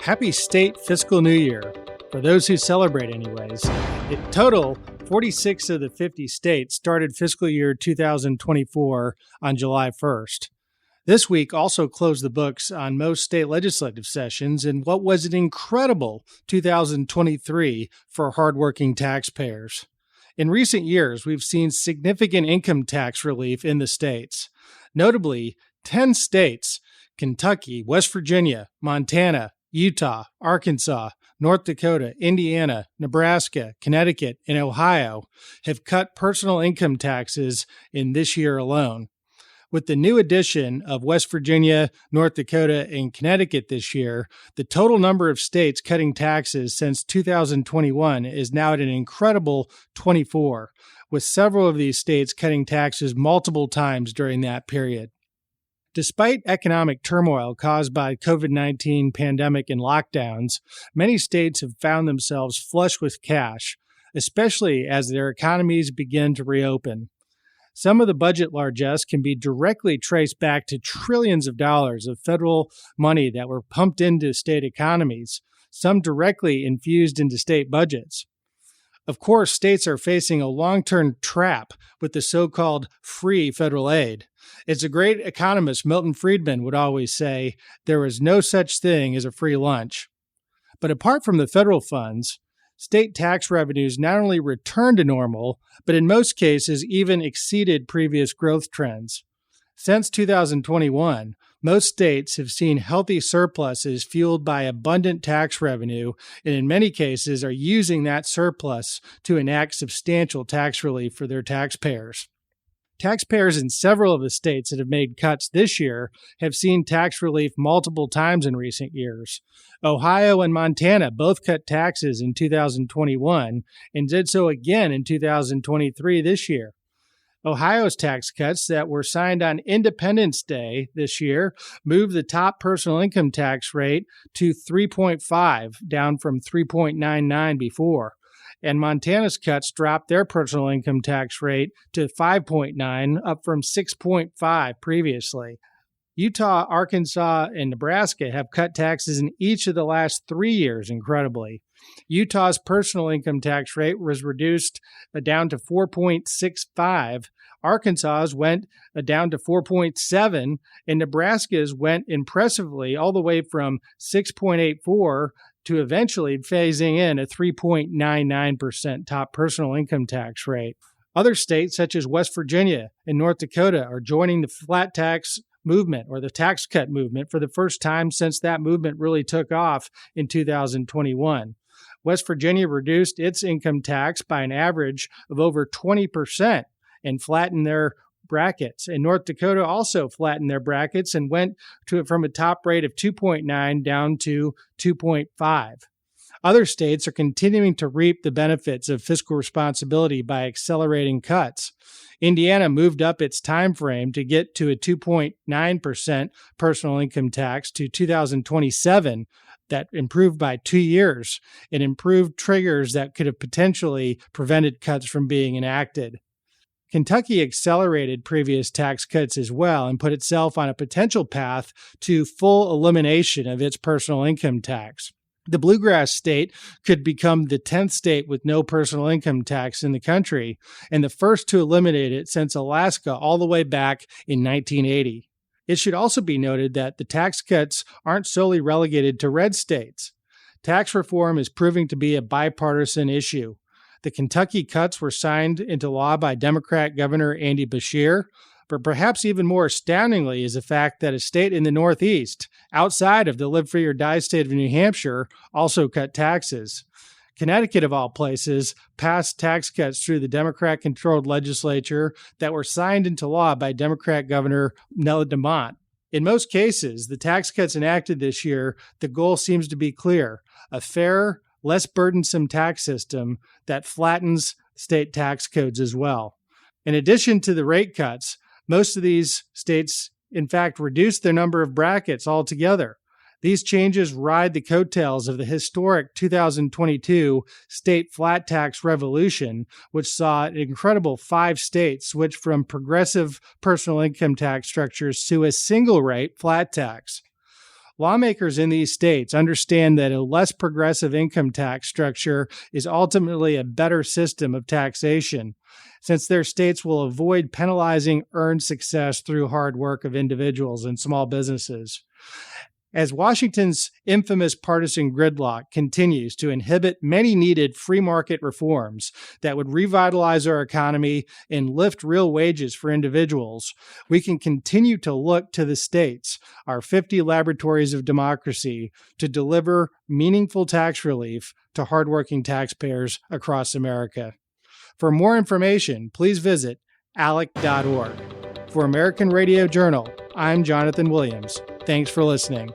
Happy State Fiscal New Year, for those who celebrate anyways. In total, 46 of the 50 states started fiscal year 2024 on July 1st. This week also closed the books on most state legislative sessions in what was an incredible 2023 for hardworking taxpayers. In recent years, we've seen significant income tax relief in the states. Notably, 10 states, Kentucky, West Virginia, Montana, Utah, Arkansas, North Dakota, Indiana, Nebraska, Connecticut, and Ohio have cut personal income taxes in this year alone. With the new addition of West Virginia, North Dakota, and Connecticut this year, the total number of states cutting taxes since 2021 is now at an incredible 24, with several of these states cutting taxes multiple times during that period. Despite economic turmoil caused by COVID-19 pandemic and lockdowns, many states have found themselves flush with cash, especially as their economies begin to reopen. Some of the budget largesse can be directly traced back to trillions of dollars of federal money that were pumped into state economies, some directly infused into state budgets. Of course, states are facing a long-term trap with the so-called free federal aid. As the great economist Milton Friedman would always say, there is no such thing as a free lunch. But apart from the federal funds, state tax revenues not only returned to normal, but in most cases even exceeded previous growth trends. Since 2021, most states have seen healthy surpluses fueled by abundant tax revenue, and in many cases are using that surplus to enact substantial tax relief for their taxpayers. Taxpayers in several of the states that have made cuts this year have seen tax relief multiple times in recent years. Ohio and Montana both cut taxes in 2021 and did so again in 2023 this year. Ohio's tax cuts that were signed on Independence Day this year moved the top personal income tax rate to 3.5, down from 3.99 before. And Montana's cuts dropped their personal income tax rate to 5.9, up from 6.5 previously. Utah, Arkansas, and Nebraska have cut taxes in each of the last 3 years, incredibly. Utah's personal income tax rate was reduced down to 4.65. Arkansas's went down to 4.7, and Nebraska's went impressively all the way from 6.84 to eventually phasing in a 3.99% top personal income tax rate. Other states, such as West Virginia and North Dakota, are joining the flat tax movement or the tax cut movement for the first time since that movement really took off in 2021. West Virginia reduced its income tax by an average of over 20% and flattened their brackets. And North Dakota also flattened their brackets and went from a top rate of 2.9 down to 2.5. Other states are continuing to reap the benefits of fiscal responsibility by accelerating cuts. Indiana moved up its time frame to get to a 2.9% personal income tax to 2027. That improved by 2 years and improved triggers that could have potentially prevented cuts from being enacted. Kentucky accelerated previous tax cuts as well and put itself on a potential path to full elimination of its personal income tax. The Bluegrass state could become the 10th state with no personal income tax in the country and the first to eliminate it since Alaska all the way back in 1980. It should also be noted that the tax cuts aren't solely relegated to red states. Tax reform is proving to be a bipartisan issue. The Kentucky cuts were signed into law by Democrat Governor Andy Beshear, but perhaps even more astoundingly is the fact that a state in the Northeast, outside of the Live Free or Die state of New Hampshire, also cut taxes. Connecticut, of all places, passed tax cuts through the Democrat-controlled legislature that were signed into law by Democrat Governor Nella DeMont. In most cases, the tax cuts enacted this year, the goal seems to be clear: a fair, less burdensome tax system that flattens state tax codes as well. In addition to the rate cuts, most of these states, in fact, reduced their number of brackets altogether. These changes ride the coattails of the historic 2022 state flat tax revolution, which saw an incredible 5 states switch from progressive personal income tax structures to a single rate flat tax. Lawmakers in these states understand that a less progressive income tax structure is ultimately a better system of taxation, since their states will avoid penalizing earned success through hard work of individuals and small businesses. As Washington's infamous partisan gridlock continues to inhibit many needed free market reforms that would revitalize our economy and lift real wages for individuals, we can continue to look to the states, our 50 laboratories of democracy, to deliver meaningful tax relief to hardworking taxpayers across America. For more information, please visit ALEC.org. For American Radio Journal, I'm Jonathan Williams. Thanks for listening.